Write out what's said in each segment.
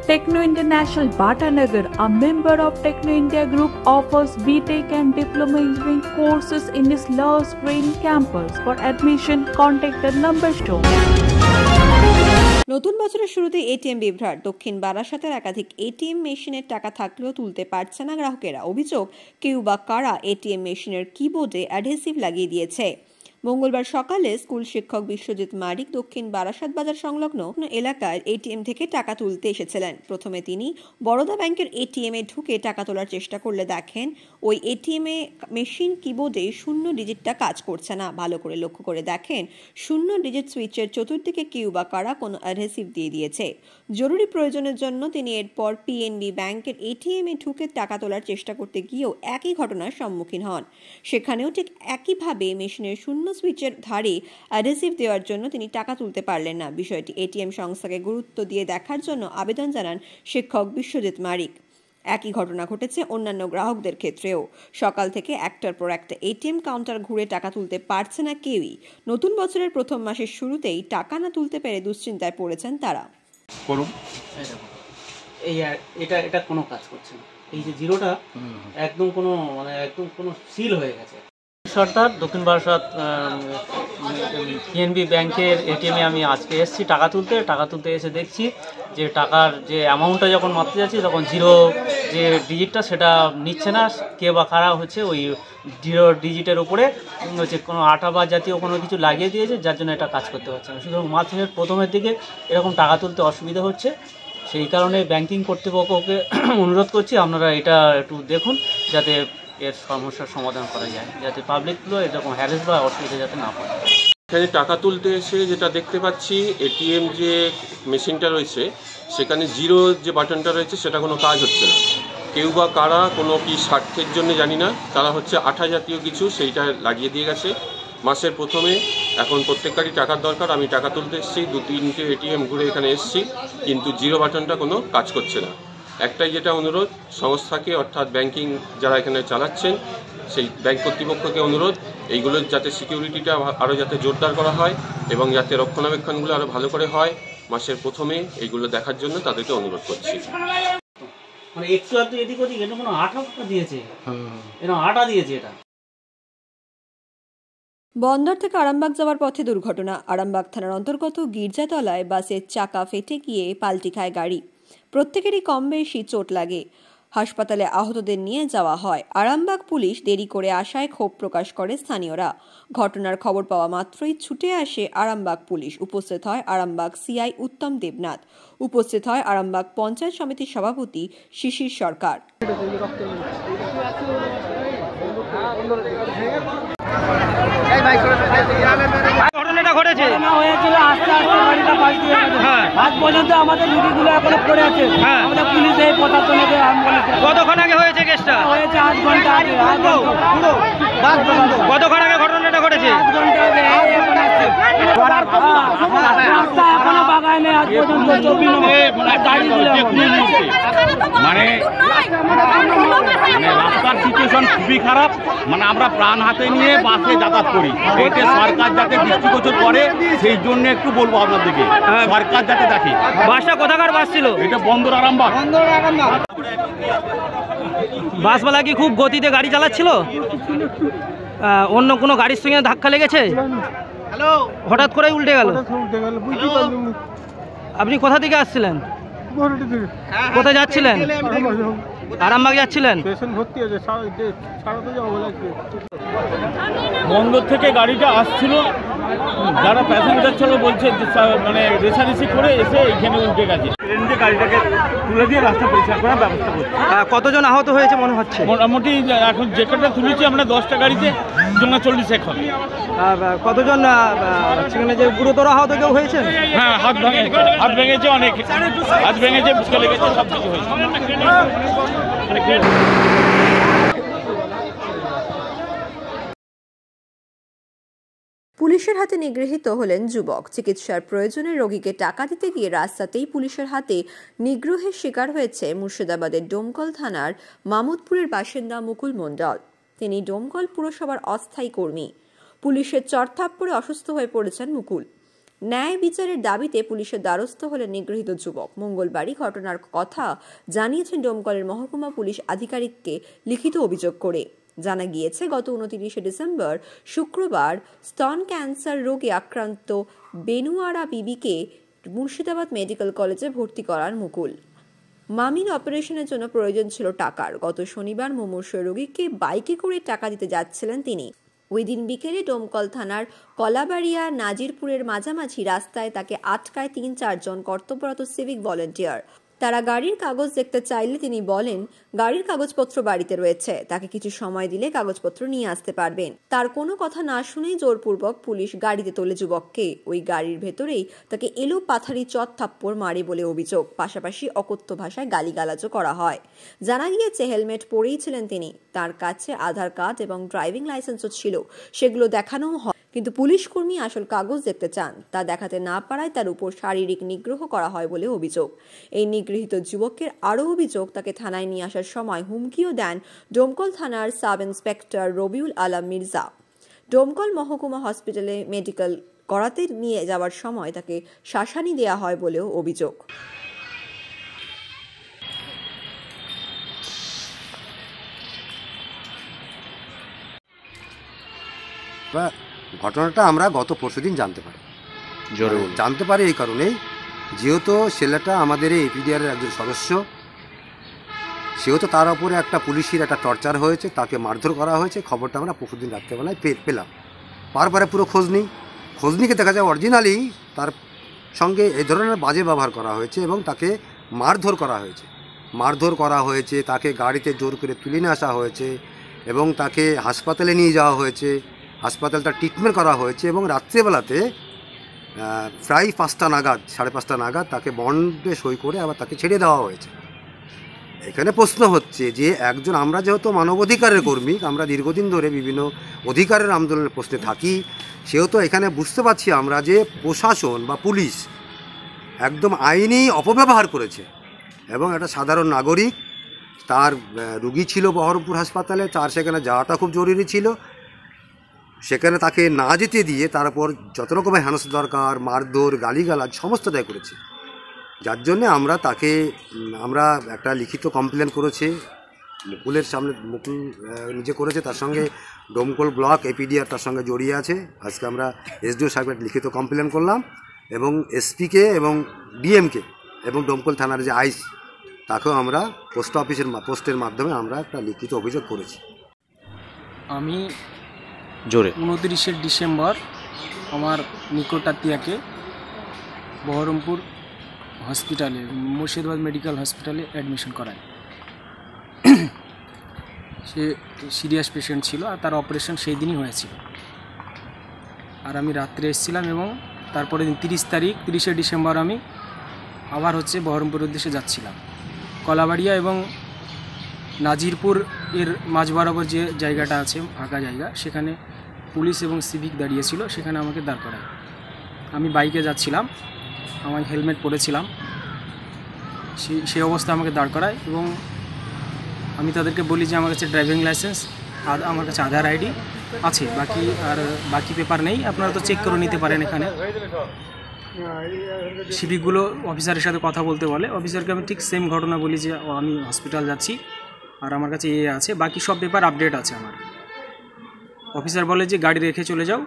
Techno International Bhatanagar, a member of Techno India Group, offers BTech and Diploma Engineering courses in its Lush Green campus. For admission, contact the number shown. নতুন বছরের শুরুতে ATM বিভ্রাট। দক্ষিণ বারাসাতের একাধিক ATM মেশিনের টাকা থাকলেও তুলতে পারছে না গ্রাহকেরা। অভিযোগ, কেউ বা কারা এটিএম মেশিনের কিবোর্ডে অ্যাডহেসিভ লাগিয়ে দিয়েছে। মঙ্গলবার সকালে স্কুল শিক্ষক বিশ্বজিৎ মারিক দক্ষিণ বারাসাত বাজার সংলগ্ন এলাকায় এটিএম থেকে টাকা তুলতে এসেছিলেন। প্রথমে তিনি বরোদা ব্যাংকের এটিএমে ঢুকে টাকা তোলার চেষ্টা করলে দেখেন ওই এটিএমে মেশিন কিবোর্ডে 0 ডিজিটটা কাজ করছে না। ভালো করে লক্ষ্য করে দেখেন 0 ডিজিট সুইচের চতুর্দিকে কেউ বা কারা কোনো অ্যাডহেসিভ দিয়ে দিয়েছে। জরুরি প্রয়োজনের জন্য তিনি এরপর পিএনবি ব্যাংকের এটিএমে ঢুকে টাকা তোলার চেষ্টা করতে গিয়েও একই ঘটনার সম্মুখীন হন। সেখানেও ঠিক একইভাবে মেশিনের 0 সুইচের ধারে অ্যাডহেসিভ দেওয়ার জন্য তিনি টাকা তুলতে পারলেন না। বিষয়টি এটিএম সংস্থাকে গুরুত্ব দিয়ে দেখার জন্য আবেদন জানান শিক্ষক বিশ্বজিৎ মারিক। একই ঘটনা ঘটেছে অন্যান্য গ্রাহকদের ক্ষেত্রেও। সকাল থেকে একটার পর একটা এটিএম কাউন্টার ঘুরে টাকা তুলতে পারছে না কেউই। নতুন বছরের প্রথম মাসের শুরুতেই টাকা না তুলতে পেরে দুশ্চিন্তায় পড়েছেন তারা। এটা কোনো কাজ করছে না। এই যে জিরোটা একদম কোনো সিল হয়ে গেছে। সর্দার, দক্ষিণ বারাসাত পিএনবি ব্যাংকের এটিএমে আমি আজকে এসেছি টাকা তুলতে এসে দেখছি যে টাকার যে অ্যামাউন্টটা যখন মাপতে যাচ্ছি তখন জিরো যে ডিজিটটা সেটা নিচ্ছে না। কে বা কারা হচ্ছে ওই 0 ডিজিটের উপরে হচ্ছে কোনো আটা বা জাতীয় কোনো কিছু লাগিয়ে দিয়েছে, যার জন্য এটা কাজ করতে পারছে না। সুতরাং মাসের প্রথমের দিকে এরকম টাকা তুলতে অসুবিধা হচ্ছে। সেই কারণে ব্যাংকিং কর্তৃপক্ষকে অনুরোধ করছি আপনারা এটা একটু দেখুন যাতে এর সমস্যার সমাধান করা যায়, যাতে পাবলিকগুলো এরকম হ্যারেস বা অসুবিধা যাতে না পড়ে। এখানে টাকা তুলতে এসে যেটা দেখতে পাচ্ছি, এটিএম যে মেশিনটা রয়েছে সেখানে জিরো যে বাটনটা রয়েছে সেটা কোনো কাজ হচ্ছে না। কেউ বা কারা কোনো কি স্বার্থের জন্য জানি না, তারা হচ্ছে আঠা জাতীয় কিছু সেইটা লাগিয়ে দিয়ে গেছে মাসের প্রথমে। এখন প্রত্যেকটারই টাকার দরকার। আমি টাকা তুলতে এসেছি, 2-3টে এটিএম ঘুরে এখানে এসেছি, কিন্তু জিরো বাটনটা কোনো কাজ করছে না। একটাই যেটা অনুরোধ সংস্থাকে, অর্থাৎ ব্যাংকিং যারা এখানে চালাচ্ছেন সেই ব্যাংক কর্তৃপক্ষকে অনুরোধ, এইগুলোর যাতে সিকিউরিটিটা আরও যাতে জোরদার করা হয় এবং যাতে রক্ষণাবেক্ষণগুলো আরও ভালো করে হয় মাসের প্রথমে, এইগুলো দেখার জন্য তাদেরকে অনুরোধ করছি। মানে একটু এদিক ওদিক এটা কোনো আটা দিয়েছে, আটা দিয়েছে এটা। বন্দর থেকে আরামবাগ যাওয়ার পথে দুর্ঘটনা। আরামবাগ থানার অন্তর্গত গির্জাতলায় বাসের চাকা ফেটে গিয়ে পাল্টি খায় গাড়ি। প্রত্যেকেরই কম বেশি চোট লাগে। হাসপাতালে আহতদের নিয়ে যাওয়া হয়। আরামবাগ পুলিশ দেরি করে আসায় ক্ষোভ প্রকাশ করে স্থানীয়রা। ঘটনার খবর পাওয়া মাত্রই ছুটে আসে আরামবাগ পুলিশ। উপস্থিত হয় আরামবাগ সিআই উত্তম দেবনাথ। উপস্থিত হয় আরামবাগ পঞ্চায়েত সমিতির সভাপতি শিশির সরকার। ঘটনাটা ঘটেছে হয়েছিল আস্তে আস্তে গাড়িটা পাশ দিয়ে আজ পর্যন্ত আমাদের রুগীগুলো এখনো পড়ে আছে। আমাদের পুলিশ এই প্রশাসনে কতক্ষণ আগে হয়েছে কেসটা? হয়েছে 8 ঘন্টা আগে। কতক্ষণ আগে ঘটনাটা ঘটেছে? 8 ঘন্টা আগে। রাস্তা এখনো বাগায় নেই আজ পর্যন্ত। গাড়িগুলো মানে রাস্তার সিচুয়েশন খুবই খারাপ। মানে আমরা প্রাণ হাতে নিয়ে বাসে যাতায়াত করি, এটা সরকার যাতে দৃষ্টিগোচর করে সেই জন্য একটু বলবো আপনাদেরকে, সরকার যাতে দেখে। বাসটা কোথাকার বাস ছিল? এটা বন্দর আরামবাগ। বাসওয়ালা কি খুব গতিতে গাড়ি চালাচ্ছিল? অন্য কোনো গাড়ির সঙ্গে ধাক্কা লেগেছে? হঠাৎ করে উল্টে গেল? আপনি কোথা থেকে আসছিলেন? কোথায় যাচ্ছিলেন? আরামবাগ যাচ্ছিলেন? বন্দর থেকে গাড়িটা আসছিল, যারা প্যাসেঞ্জার ছিল বলছে মানে রেসারেসি করে এসে এখানে উল্টে গেছে। ট্রেন দিয়ে গাড়িটাকে তুলে দিয়ে রাস্তা পরিষ্কার করার ব্যবস্থা করছে। কতজন আহত হয়েছে মনে হচ্ছে? মোটামুটি এখন যে কটা তুলেছি আমরা 10টা গাড়িতে, 40 এখন। কতজন সেখানে যে গুরুতর আহত কেউ হয়েছে? হ্যাঁ, হাত ভেঙেছে অনেক, হাত ভেঙেছে, বুঝতে লেগেছে, সব কিছু হয়েছে। পুলিশের হাতে নিগৃহীত হলেন যুবক। চিকিৎসার প্রয়োজনে রোগীকে টাকা দিতে গিয়ে রাস্তাতেই পুলিশের হাতে নিগ্রহের শিকার হয়েছে মুর্শিদাবাদের ডোমকল থানার মামুদপুরের বাসিন্দা মুকুল মণ্ডল। তিনি ডোমকল পুরসভার অস্থায়ী কর্মী। পুলিশের চড়থাপ্পড়ে অসুস্থ হয়ে পড়েছেন মুকুল। ন্যায় বিচারের দাবিতে পুলিশের দ্বারস্থ হলেন নিগৃহীত যুবক। মঙ্গলবারই ঘটনার কথা জানিয়েছেন ডোমকলের মহকুমা পুলিশ আধিকারিককে লিখিত অভিযোগ করে। জানা গিয়েছে, গত 29 ডিসেম্বর শুক্রবার স্তন ক্যান্সার রোগে আক্রান্ত বেনুয়ারা বিবিকে মুর্শিদাবাদ মেডিকেল কলেজে ভর্তি করার মুকুল। মামির অপারেশনের জন্য প্রয়োজন ছিল টাকার। গত শনিবার মুমূর্ষু রোগীকে বাইকে করে টাকা দিতে যাচ্ছিলেন তিনি। ওই দিন বিকেলে ডোমকল থানার কলাবাড়িয়া নাজিরপুরের মাঝামাঝি রাস্তায় তাকে আটকায় 3-4 জন কর্তব্যরত সিভিক ভলেন্টিয়ার। তারা গাড়ির কাগজ দেখতে চাইলে তিনি বলেন গাড়ির কাগজপত্র বাড়িতে রয়েছে, তাকে কিছু সময় দিলে কাগজপত্র নিয়ে আসতে পারবেন। তার কোনো কথা না শুনেই জোরপূর্বক পুলিশ গাড়িতে তোলে যুবককে। ওই গাড়ির ভেতরেই তাকে এলো পাথারি চট থাপ্পড় মারে বলে অভিযোগ। পাশাপাশি অকথ্য ভাষায় গালিগালাজও করা হয়। জানা গিয়েছে হেলমেট পরেই ছিলেন তিনি। তার কাছে আধার কার্ড এবং ড্রাইভিং লাইসেন্সও ছিল, সেগুলো দেখানোও হয়। কিন্তু পুলিশ কর্মী আসল কাগজ দেখতে চান, তা দেখাতে না পারায় তার উপর শারীরিক নিগ্রহ করা হয় বলে অভিযোগ। এই নিগৃহীত যুবকের আরও অভিযোগ, তাকে থানায় নিয়ে আসার সময় হুমকিও দেন ডোমকল থানার সাব ইন্সপেক্টর রবিউল আলম মির্জা। ডোমকল মহকুমা হসপিটালে মেডিকেল করাতে নিয়ে যাওয়ার সময় তাকে শাসানি দেওয়া হয় বলেও অভিযোগ। ঘটনাটা আমরা গত পরশুদিন জানতে পারি এই কারণেই, যেহেতু ছেলেটা আমাদের এই এপিডিআরের একজন সদস্য, সেহেতু তার উপরে একটা পুলিশের একটা টর্চার হয়েছে, তাকে মারধর করা হয়েছে। খবরটা আমরা পরশুদিন রাত্রেবেলায় পেলাম। পারপারে পুরো খোঁজ নিয়ে দেখা যায় অরিজিনালি তার সঙ্গে এই ধরনের বাজে ব্যবহার করা হয়েছে এবং তাকে মারধর করা হয়েছে। তাকে গাড়িতে জোর করে তুলে নিয়ে আসা হয়েছে এবং তাকে হাসপাতালে নিয়ে যাওয়া হয়েছে। হাসপাতালে তার ট্রিটমেন্ট করা হয়েছে এবং রাত্রেবেলাতে প্রায় 5:30 নাগাদ তাকে বন্ডে সই করে আবার তাকে ছেড়ে দেওয়া হয়েছে। এখানে প্রশ্ন হচ্ছে যে একজন, আমরা যেহেতু মানবাধিকারের কর্মী, আমরা দীর্ঘদিন ধরে বিভিন্ন অধিকারের আন্দোলনের প্রশ্নে থাকি, সেহেতু এখানে বুঝতে পারছি আমরা যে প্রশাসন বা পুলিশ একদম আইনি অপব্যবহার করেছে এবং একটা সাধারণ নাগরিক, তার রুগী ছিল বহরমপুর হাসপাতালে, তার সেখানে যাওয়াটা খুব জরুরি ছিল, সেখানে তাকে না যেতে দিয়ে তার উপর যত রকমের হেনস্থা দরকার, মারধর, গালিগালাজ সমস্তটাই করেছে। যার জন্যে আমরা একটা লিখিত কমপ্লেন করেছি মুকুলের সামনে, মুকুল নিজে করেছে, তার সঙ্গে ডোমকল ব্লক এপিডিআর তার সঙ্গে জড়িয়ে আছে। আজকে আমরা এসডিও সাহেবের লিখিত কমপ্লেন করলাম এবং এসপিকে এবং ডিএমকে এবং ডোমকল থানার যে আইসি তাকেও আমরা পোস্টের মাধ্যমে আমরা একটা লিখিত অভিযোগ করেছি। আমি 29 ডিসেম্বর আমার নিকটাত্মীয়াকে বহরমপুর হসপিটালে, মুর্শিদাবাদ মেডিকেল হসপিটালে অ্যাডমিশন করায়। সে সিরিয়াস পেশেন্ট ছিল আর তার অপারেশন সেই দিনই হয়েছিল। আর আমি রাত্রে এসেছিলাম এবং তারপরে দিন 30 ডিসেম্বর আমি আবার বহরমপুরের উদ্দেশ্যে যাচ্ছিলাম। কলাবাড়িয়া এবং নাজিরপুর এর মাঝ বরাবর যে জায়গাটা আছে ফাঁকা জায়গা, সেখানে পুলিশ এবং সিভিক দাঁড়িয়েছিল, সেখানে আমাকে দাঁড় করায়। আমি বাইকে যাচ্ছিলাম, আমার হেলমেট পরেছিলাম, সেই অবস্থা আমাকে দাঁড় করায় এবং আমি তাদেরকে বলি যে আমার কাছে ড্রাইভিং লাইসেন্স আর আমার কাছে আধার আইডি আছে, বাকি পেপার নেই, আপনারা তো চেক করে নিতে পারেন এখানে। সিভিকগুলো অফিসারের সাথে কথা বলতে বলে। অফিসারকে আমি ঠিক সেম ঘটনা বলি যে আমি হসপিটাল যাচ্ছি আর আমার কাছে আছে, বাকি সব পেপার আপডেট আছে আমার। অফিসার বলে যে গাড়ি রেখে চলে যাও,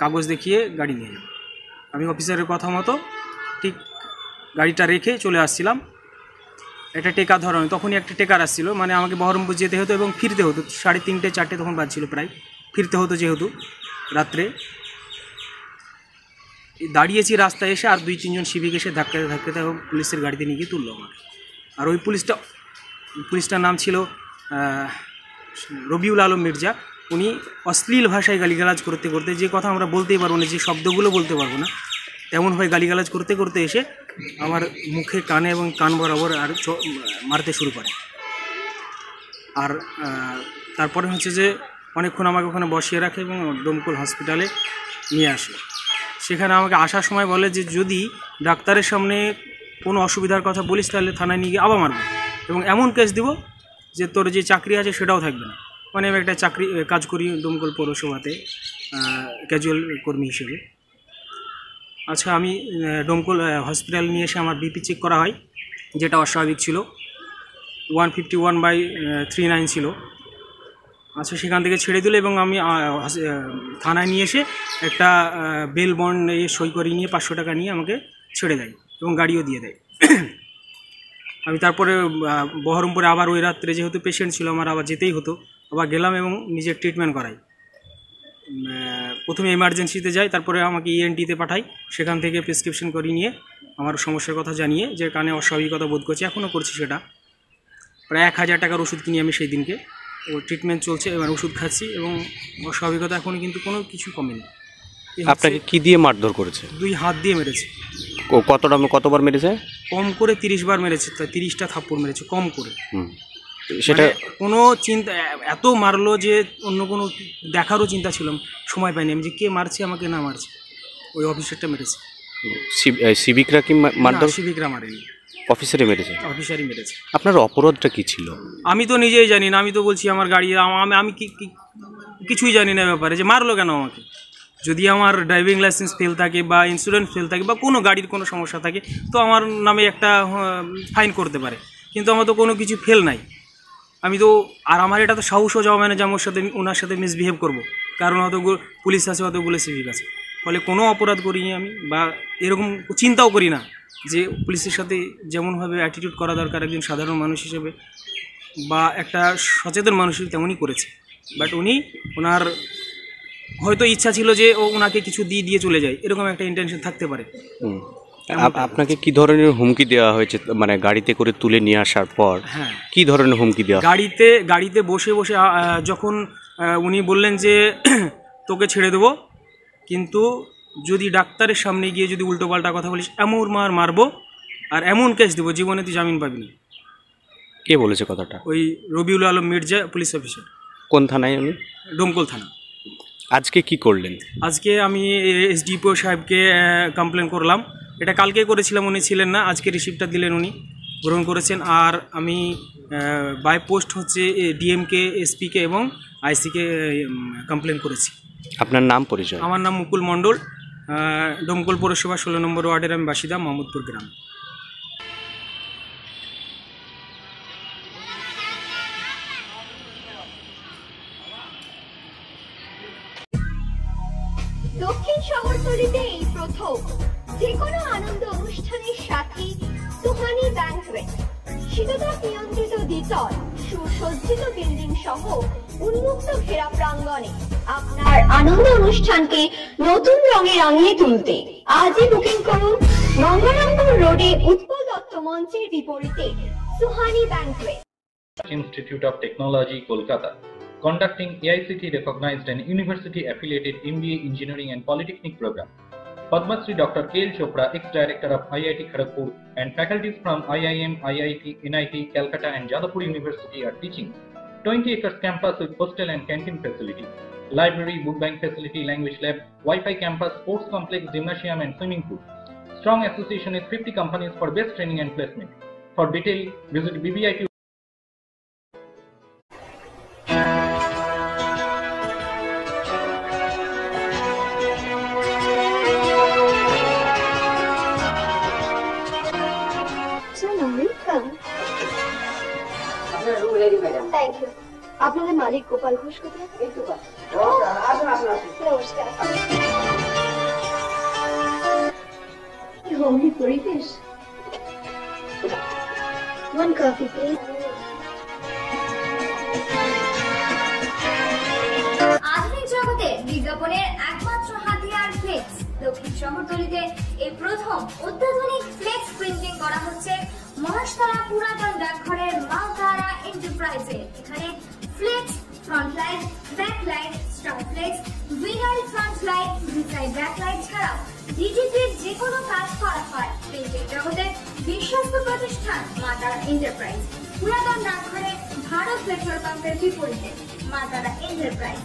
কাগজ দেখিয়ে গাড়ি নিয়ে যাও। আমি অফিসারের কথা মতো ঠিক গাড়িটা রেখে চলে আসছিলাম। একটা টেকার ধরানো, তখনই একটা টেকার আসছিল, মানে আমাকে বহরমপুর যেতে হতো এবং ফিরতে হতো। 3:30-4 তখন বাজছিল প্রায়, ফিরতে হতো যেহেতু রাত্রে। দাঁড়িয়েছি রাস্তায় এসে, আর 2-3 জন সিভিক এসে ধাক্কাতে এবং পুলিশের গাড়িতে নিয়ে গিয়ে তুললো আমার। আর ওই পুলিশটার নাম ছিল রবিউল আলম মির্জা। উনি অশ্লীল ভাষায় গালিগালাজ করতে, যে কথা আমরা বলতেই পারবো না, যে শব্দগুলো বলতে পারবো না, তেমনভাবে গালিগালাজ করতে এসে আমার মুখে, কানে এবং কান বরাবর আর মারতে শুরু করে। আর তারপরে যে অনেকক্ষণ আমাকে ওখানে বসিয়ে রাখে এবং ডোমকল হসপিটালে নিয়ে আসে। সেখানে আমাকে আসার সময় বলে যে যদি ডাক্তারের সামনে কোনো অসুবিধার কথা বলিস তাহলে থানায় নিয়ে গিয়ে আবার মারবো এবং এমন কেস দিব যে তোর যে চাকরি আছে সেটাও থাকবে না। মানে আমি একটা কাজ করি ডোমকল পৌরসভাতে ক্যাজুয়াল কর্মী হিসেবে। আচ্ছা, আমি ডোমকল হসপিটাল নিয়ে এসে আমার বিপি চেক করা হয়, যেটা অস্বাভাবিক ছিল, 151/39 ছিল। আচ্ছা, সেখান থেকে ছেড়ে দিল এবং আমি থানায় নিয়ে এসে একটা বেল বন্ড সই করে নিয়ে 500 টাকা নিয়ে আমাকে ছেড়ে দেয় এবং গাড়িও দিয়ে দেয়। আমি তারপরে বহরমপুরে আবার ওই রাত্রে যেহেতু পেশেন্ট ছিল আমার আবার যেতেই হতো, আবার গেলাম এবং নিজের ট্রিটমেন্ট করাই। প্রথমে এমার্জেন্সিতে যাই, তারপরে আমাকে ইএনটিতে পাঠাই, সেখান থেকে প্রেসক্রিপশন করে নিয়ে আমার সমস্যার কথা জানিয়ে যে কানে অস্বাভাবিকতা বোধ করছি, এখনও করছি, সেটা প্রায় 1000 টাকার ওষুধ কিনি আমি সেই দিনকে। ও ট্রিটমেন্ট চলছে, এবার ওষুধ খাচ্ছি এবং অস্বাভাবিকতা এখনও কিন্তু কোনো কিছু কমেনি। আপনাকে কি দিয়ে মারধর করেছে? 2 হাত দিয়ে মেরেছে। কতবার মেরেছে? কম করে 30 বার মেরেছে, 30টা থাপ্পড় মেরেছে কম করে। সেটা কোনো চিন্তা, এত মারলো যে অন্য কোনো দেখারও চিন্তা ছিল, সময় পাইনি আমি যে কে মারছে আমাকে না মারছে। ওই অফিসারটা মেরেছে। সিভিকরা কি মারধর? সিভিকরা মারেনি, অফিসারই মেরেছে। অফিসারই মেরেছে। আপনার অপরাধটা কি ছিল? আমি তো নিজেই জানি না। আমি তো বলছি আমার গাড়ি, আমি কিছুই জানি না ব্যাপারে যে মারলো কেন আমাকে। যদি আমার ড্রাইভিং লাইসেন্স ফেল থাকে বা ইন্স্যুরেন্স ফেল থাকে বা কোনো গাড়ির কোনো সমস্যা থাকে তো আমার নামে একটা ফাইন করতে পারে, কিন্তু আমার তো কোনো কিছু ফেল নাই। আমি তো, আর আমার এটা তো সাহসও যাওয়া মানে যে আমার সাথে ওনার সাথে মিসবিহেভ করব, কারণ অতগুলো পুলিশ আছে, অতগুলো সিভিক আছে, ফলে কোনো অপরাধ করিনি আমি, বা এরকম চিন্তাও করি না যে পুলিশের সাথে যেমনভাবে অ্যাটিটিউড করা দরকার একজন সাধারণ মানুষ হিসেবে বা একটা সচেতন মানুষ তেমনই করেছে। বাট উনি, ওনার হয়তো ইচ্ছা ছিল যে ওনাকে কিছু দিয়ে চলে যায়, এরকম একটা ইন্টেনশন থাকতে পারে। আপনাকে কি ধরনের হুমকি দেওয়া হয়েছে, মানে গাড়িতে করে তুলে নিয়ে আসার পর? হ্যাঁ, কি ধরনের হুমকি দেওয়া? গাড়িতে বসে যখন উনি বললেন যে তোকে ছেড়ে দেবো, কিন্তু যদি ডাক্তারের সামনে গিয়ে যদি উল্টোপাল্টা কথা বলিস এমন মারবো আর এমন কেস দেবো জীবনে তুই জামিন পাবি না। কে বলেছে কথাটা? ওই রবিউল আলম মির্জা, পুলিশ অফিসার। কোন থানায়? আমি ডোমকল থানা। আজকে কি করলেন? আজকে আমি এসডিপিও সাহেবকে কমপ্লেন করলাম। এটা কালকে করেছিলাম, উনি ছিলেন না, আজকে রিসিপ্টটা দিলেন, উনি গ্রহণ করেছেন। আর আমি বাই পোস্ট হচ্ছে ডিএমকে, এসপিকে এবং আইসিকে কমপ্লেন করেছি। আপনার নাম পরিচয়? আমার নাম মুকুল মণ্ডল, ডোমকল পৌরসভা 16 নম্বর ওয়ার্ডের আমি বাসিন্দা, মোহাম্মদপুর গ্রাম। দক্ষিণ শহরতলিতে এই প্রথম যে কোনো আনন্দ অনুষ্ঠানের সাথে সুহানি ব্যাংকুয়েট, শীততাপ নিয়ন্ত্রিত দ্বিতল, সুসজ্জিত বিল্ডিং সহ উন্মুক্ত ঘেরা প্রাঙ্গণে আপনার আনন্দ অনুষ্ঠানকে নতুন রঙে রাঙিয়ে তুলতে আজই বুকিং করুন গঙ্গারামপুর রোডে উৎপল দত্ত মঞ্চের বিপরীতে Suhani banquet. Institute of Technology, Kolkata, conducting AICT recognized and university affiliated MBA Engineering and Polytechnic program. Padma Shri Dr. K.L. Chopra, ex-director of IIT Kharagpur, and faculties from IIM, IIT, NIT, Calcutta and Jadavpur University are teaching. 20 acres campus with hostel and canteen facility, library, book bank facility, language lab, Wi-Fi campus, sports complex, gymnasium and swimming pool. Strong association with 50 companies for best training and placement. For detail, visit BBIT. Thank you. আপনাদের মালিক গোপাল ঘোষ কোথায়? নমস্কার। Homely পরিবেশ। One coffee, please. আধুনিক জগতে বিজ্ঞাপনের একমাত্র হাতিয়ার flakes. দক্ষিণ শহরতলিতে এই প্রথম অত্যাধুনিক ফ্লেক্স প্রিন্টিং করা হচ্ছে মহাশতলা পুরাতন ডাকঘরের মালতারা এন্টারপ্রাইজে। এখানে flex, front light, back light, star flex, vinyl front light, beside back light ছাড়াও ডিজিটাল যে কোনো কাজ করা হয়। প্রিন্টিং জগতের বিশ্বস্ত প্রতিষ্ঠান মালতারা এন্টারপ্রাইজ, পুরাতন ডাকঘরে ভারত পেট্রোল পাম্পের বিপরীতে মালতারা এন্টারপ্রাইজ।